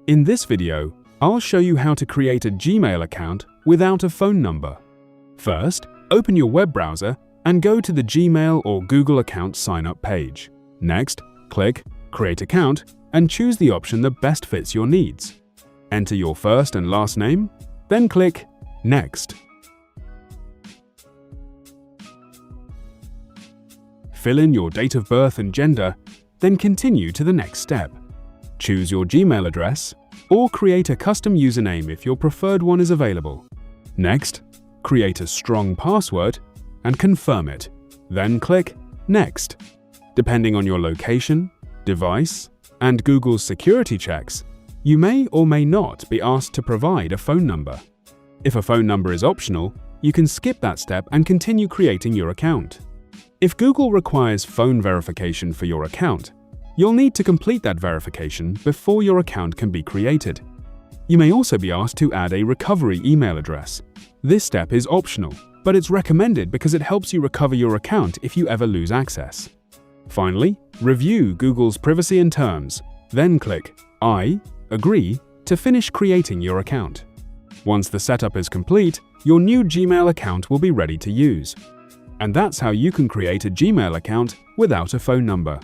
In this video, I'll show you how to create a Gmail account without a phone number. First, open your web browser and go to the Gmail or Google account sign-up page. Next, click Create Account and choose the option that best fits your needs. Enter your first and last name, then click Next. Fill in your date of birth and gender, then continue to the next step. Choose your Gmail address or create a custom username if your preferred one is available. Next, create a strong password and confirm it. Then click Next. Depending on your location, device, and Google's security checks, you may or may not be asked to provide a phone number. If a phone number is optional, you can skip that step and continue creating your account. If Google requires phone verification for your account, you'll need to complete that verification before your account can be created. You may also be asked to add a recovery email address. This step is optional, but it's recommended because it helps you recover your account if you ever lose access. Finally, review Google's privacy and terms, then click I agree to finish creating your account. Once the setup is complete, your new Gmail account will be ready to use. And that's how you can create a Gmail account without a phone number.